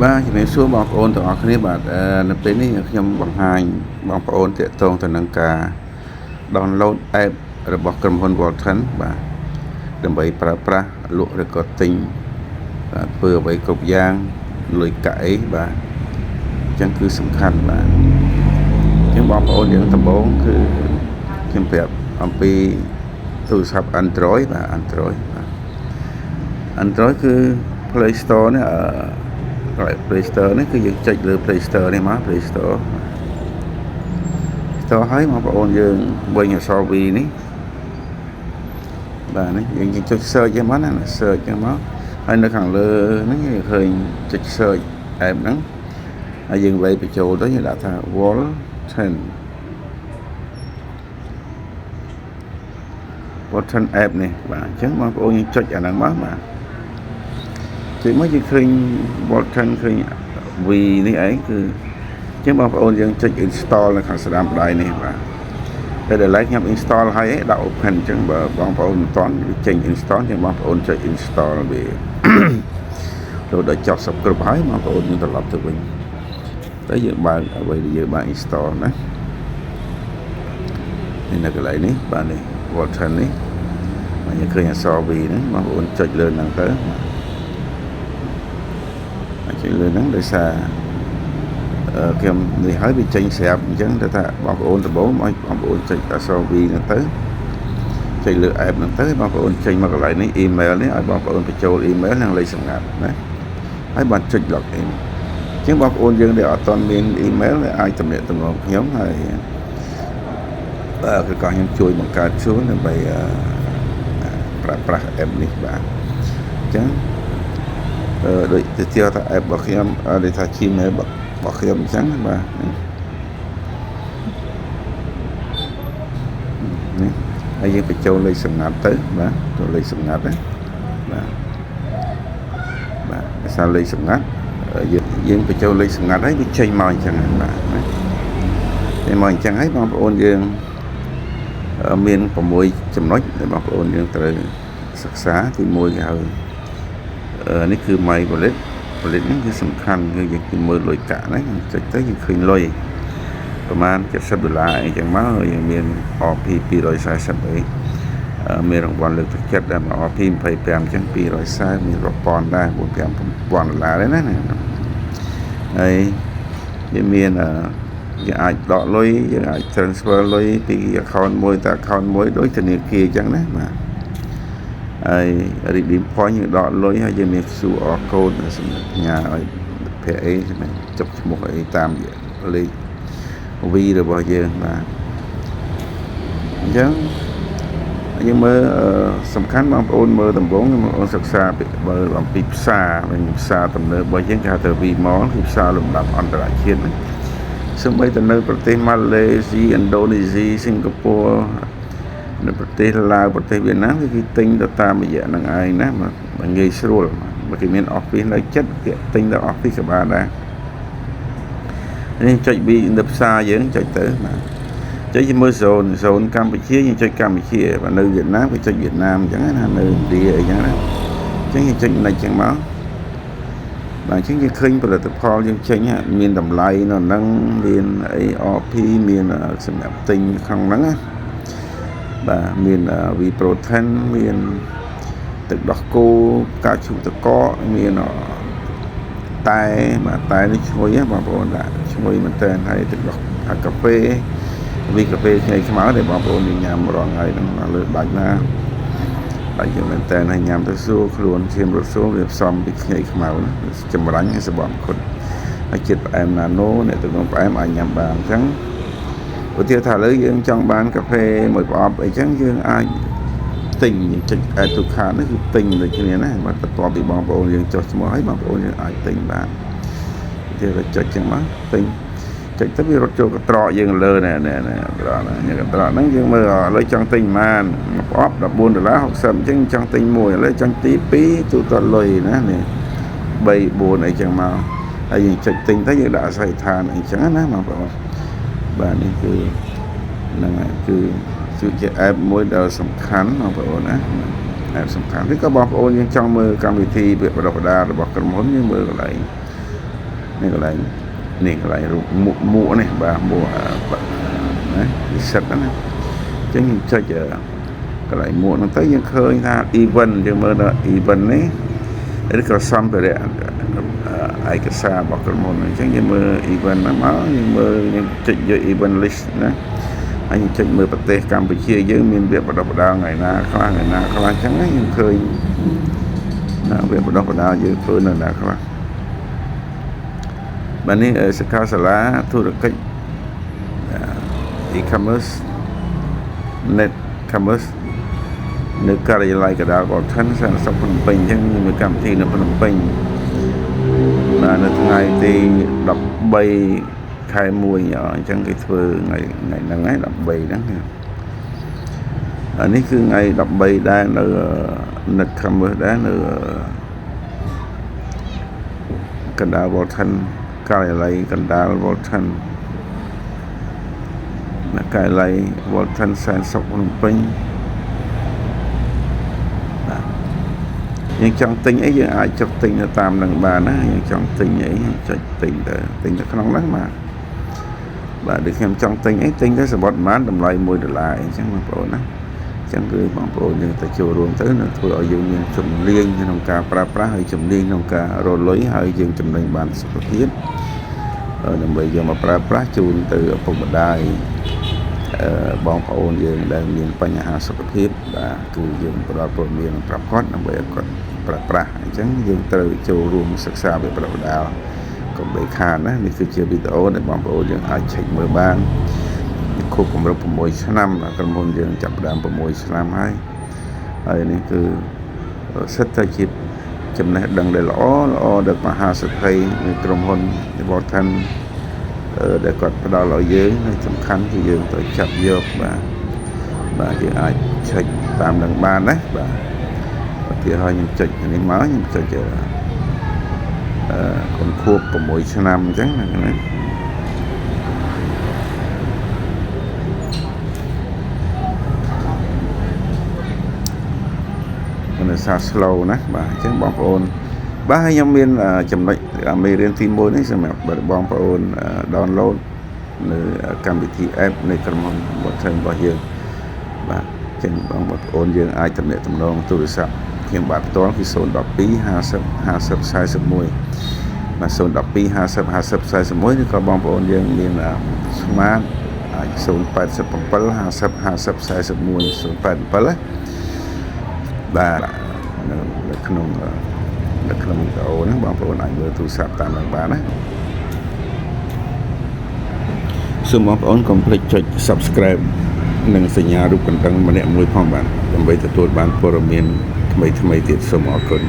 បាទជំរាបសួរបងប្អូនទាំងអស់គ្នាបាទនៅពេលនេះខ្ញុំបង្ហាញបងប្អូនទាក់ទងទៅនឹងការ download app របស់ក្រុមហ៊ុន Walton បាទដើម្បីប្រើប្រាស់លក់ឬក៏ទិញធ្វើអ្វីគ្រប់យ៉ាងលុយកាក់អីបាទអញ្ចឹងគឺសំខាន់បាទអញ្ចឹងបងប្អូនយើងដំបូងគឺខ្ញុំប្រាប់អំពីទូរស័ព្ទ Android បាទ Android បាទ Android គឺ Play Store នេះPlay Store នេះគឺយើងចុចលើ Play Store នេះមក Play Store ហើយបងប្អូនយើងវិញអក្សរ V នេះបាទនេះយើងចុច search ហ្នឹងមកណា search ហ្នឹងមកហើយនៅខាងលើហ្នឹងយើងឃើញចុច search app ហ្នឹងហើយយើងវាយបញ្ចូលទៅយើងដាក់ថា Walton app នេះបាទអញ្ចឹងបងប្អូនយើងចុចអាហ្នឹងមកបាទចុចមកយើងឃើញ Walton ឃើញ V នេះឯងគឺអញ្ចឹងបងប្អូនយើងចុច install នៅខាងស្ដាំដៃនេះបាទតែដល់ឡែកខ្ញុំ install ហើយដាក់ open អញ្ចឹងបើបងប្អូនមិនទាន់ចេញ install អញ្ចឹងបងប្អូនចុច install វាចូលដល់ចប់សពគ្រប់ហើយបងប្អូនយើងត្រឡប់ទៅវិញតែយើងបើកអ្វីដែលយើងបាន install ណានេះនៅកន្លែងនេះបាទនេះ Walton នេះមកយើងឃើញអក្សរ V ហ្នឹងបងប្អូនចុចលើហ្នឹងទៅចុចលើហ្នឹងដោយសារខ្ញុំនេះហើយវាចេញស្រាប់អញ្ចឹងទៅថាបងប្អូនដំបូងឲ្យបងប្អូនចុចអក្សរ V ហ្នឹងទៅចុចលើ app ហ្នឹងទៅបងប្អូនចេញមកកន្លែងនេះ email នេះឲ្យបងប្អូនបញ្ចូល email និងលេខសម្ងាត់ណាហើយបានចុច login អញ្ចឹងបងប្អូនយើងដែលអត់ទាន់មាន email អាចទំនាក់ទំនងខ្ញុំហើយគឺក៏ខ្ញុំជួយបង្កើតជួនដើម្បីប្រើប្រាស់ app នេះបាទអញ្ចឹងដូចទៅជាថា app របស់ខ្ញុំដូចថា Gmail របស់ខ្ញុំអញ្ចឹងបាទនេះហើយយើងបញ្ចូលលេខសម្ងាត់ទៅបាទចូលលេខសម្ងាត់ណាបាទភាសាលេខសម្ងាត់យើងបញ្ចូលលេខសម្ងាត់ហើយវាចេញមកអញ្ចឹងបាទចេញមកអញ្ចឹងហើយបងប្អូនយើងមាន6ចំណុចដែលបងប្អូនយើងត្រូវសិក្សាទី1គេហៅនេះគឺ My Wallet ហ្នឹងគឺសំខាន់គឺយើងមើលលុយកាក់ហ្នឹងចុចទៅយើងឃើញលុយប្រហែល$70អីចឹងមកយើងមាន RP 240អីមានរង្វាន់លើកទឹកចិត្តដែល RP 25អញ្ចឹង240មានរាប់ពាន់ដែរ$4,000ដែរណាហើយយើងមានយើងអាចដកលុយយើងអាច transfer លុយពី account មួយទៅ account មួយដូចធនាគារអញ្ចឹងណាបាទហើយ redeem point យើងដកលុយហើយយើងមាន QR code សម្រាប់ផ្ញើឲ្យភ័ក្រអីសម្រាប់ចុចឈ្មោះអីតាមលេខ V របស់យើងបាទអញ្ចឹងយើងមើលសំខាន់បងប្អូនមើលដំបូងបងប្អូនសិក្សាមើលអំពីផ្សារទំនើបរបស់យើងគេហៅថា V-Mall គឺផ្សារលំដាប់អន្តរជាតិសូម្បីតែនៅប្រទេសម៉ាឡេស៊ីឥណ្ឌូនេស៊ីសិង្ហបុរីនៅប្រទេសឡាវប្រទេសវៀតណាមគឺទិញទៅតាមរយៈនឹងឯងណាមកងាយស្រួលបើគេមាន office នៅចិត្តគេទិញទៅ office ក៏បានដែរនេះចុច B នៅផ្សារយើងចុចទៅបាទចុចមើល zone កម្ពុជាយើងចុចកម្ពុជាបើនៅវៀតណាមគេចុចវៀតណាមអញ្ចឹងណានៅឥណ្ឌាអីចឹងណាអញ្ចឹងយើងចុចនេះចឹងមកបាទអញ្ចឹងយើងឃើញផលិតផលយើងចេញមានតម្លៃនៅហ្នឹងមានអី RP មានសម្រាប់ទិញក្នុងហ្នឹងណាបាទមាន V protein មានទឹកដោះគោផ្កាឈូកតកមានតែបាទតែនេះឈ្ងុយបងប្អូនដាក់ឈ្ងុយមែនតើហើយទឹកដោះកាហ្វេវីកាហ្វេខ្ញីខ្មៅដែលបងប្អូនញ៉ាំរាល់ថ្ងៃហ្នឹងលើបាច់ណាបាច់មែនតើហើយញ៉ាំទៅសួរខ្លួនឈាមរត់សួរវាផ្សំពីខ្ញីខ្មៅចម្រាញ់ហើយសបំខុតហើយជាតិផ្អែមណាណូអ្នកទៅផ្អែមអាចញ៉ាំបានអញ្ចឹងឧទាហរណ៍ថាឥឡូវយើងចង់បានកាហ្វេមួយប្រអប់អីចឹងយើងអាចទិញចុចទូខាតនេះគឺទិញដូចគ្នាណាបាទបន្ទាប់ពីបងប្អូនយើងចុះឈ្មោះហើយបងប្អូនយើងអាចទិញបានទៀតចុចចឹងមកទិញចុចទៅវារត់ចូលកត្រកយើងលើណែត្រកហ្នឹងយើងមើលឥឡូវចង់ទិញប៉ុន្មានប្រអប់$14.60អញ្ចឹងចង់ទិញមួយឥឡូវចង់ទី2ទូទាត់លុយណានេះ3 4អីចឹងមកហើយយើងចុចទិញទៅយើងដាក់អាស័យដ្ឋានអីចឹងណាបងប្អូនបាទនេះគឺហ្នឹងហើយគឺជា app មួយដែលសំខាន់បងប្អូនណា app សំខាន់ឬក៏បងប្អូនយើងចង់មើលកម្មវិធីពាក្យបដិបដារបស់ក្រុមហ៊ុនយើងមើលកន្លែង នេះកន្លែងរូបមួកនេះបាទមួកណានិស្សិតណាអញ្ចឹងយើងចុចកន្លែងមួកហ្នឹងទៅយើងឃើញថា event យើងមើលដល់ event នេះឬក៏សម្ភារៈឯកសាររបស់ក្រុមហ៊ុនអញ្ចឹងយើងមើល event ហ្នឹងមកយើងចុចយក event list ណាហើយយើងចុចមើលប្រទេសកម្ពុជាយើងមានវគ្គបណ្ដុះបណ្ដាលថ្ងៃណាខ្លះអញ្ចឹងយើងឃើញវគ្គបណ្ដុះបណ្ដាលយើងធ្វើនៅណាខ្លះបាទនេះសិក្ខាសាលាធុរកិច្ច e-commerce net commerce នៅការិយាល័យកណ្ដាលវត្តឋានសាស្ត្រភ្នំពេញអញ្ចឹងមានកម្មវិធីនៅភ្នំពេញបាទនៅថ្ងៃទី13 ខែ 1 អញ្ចឹងគេធ្វើថ្ងៃហ្នឹងហើយ13ហ្នឹងនេះគឺថ្ងៃ13ដែរនៅ net commerce ដែរនៅកណ្ដាលវត្តឋានការិយាល័យកណ្ដាលវត្តឋានការិយាល័យវត្តឋានសែនសុខភ្នំពេញយើងចង់ទិញអីយើងអាចចុចទិញទៅតាមនឹងបានណាយើងចង់ទិញអីចុចទិញទៅក្នុងហ្នឹងបាទដូចខ្ញុំចង់ទិញអីទិញទៅសបុតប៉ុន្មានតម្លៃ$1អញ្ចឹងបងប្អូនណាអញ្ចឹងគឺបងប្អូនយើងទៅចូលរួមទៅនឹងធ្វើឲ្យយើងមានជំនាញក្នុងការប្រើប្រាស់ហើយជំនាញក្នុងការរលុយហើយយើងចំណេញបានសុខភាពដើម្បីយកមកប្រើប្រាស់ជូនទៅឪពុកម្ដាយបងប្អូនយើងដែលមានបញ្ហាសុខភាពបាទគឺយើងផ្ដល់ព័ត៌មានប្រាប់គាត់ដើម្បីឲ្យគាត់ប្រើប្រាស់អញ្ចឹងយើងត្រូវចូលរួមសិក្សាវិប្រវត្តិកុំបីខានណានេះគឺជាវីដេអូដែលបងប្អូនយើងអាចឆែកមើលបានខួបគម្រប់6ឆ្នាំក្រុមហ៊ុនយើងចាប់ផ្ដើម6ឆ្នាំហើយនេះគឺសិតតែជាចំណេះដឹងដែលល្អដល់មហាសេដ្ឋីនៃក្រុមហ៊ុនវត្តឋានដែលគាត់ផ្ដល់ឲ្យយើងសំខាន់គឺយើងត្រូវចាប់យកបាទយើងអាចឆែកតាមនឹងបានណាបាទឧទាហរណ៍ខ្ញុំចុចនេះមកខ្ញុំចុចខួប6ឆ្នាំអញ្ចឹងណាភាសា slow ណាបាទអញ្ចឹងបងប្អូនបាទខ្ញុំមានចំណុចមេរៀនទី1នេះសម្រាប់បងប្អូន download នៅកម្មវិធី app នៃក្រុមហ៊ុនវត្តឋានរបស់យើងបាទអញ្ចឹងបងប្អូនយើងអាចទំនាក់ទំនងទូរស័ព្ទខ្ញុំបាទផ្ទាល់គឺ012 50 50 41បាទ012 50 50 41ឬក៏បងប្អូនយើងមាន smart អាច087 50 50 41 087បាទនៅក្នុងវីដេអូហ្នឹងបងប្អូនអាចមើលទូរស័ព្ទតាមនឹងបានណាសូមបងប្អូនកុំភ្លេចចុច Subscribe និងសញ្ញារូបកណ្ដឹងម្នាក់មួយផងបាទដើម្បីទទួលបានព័ត៌មានថ្មីៗទៀតសូមអរគុណ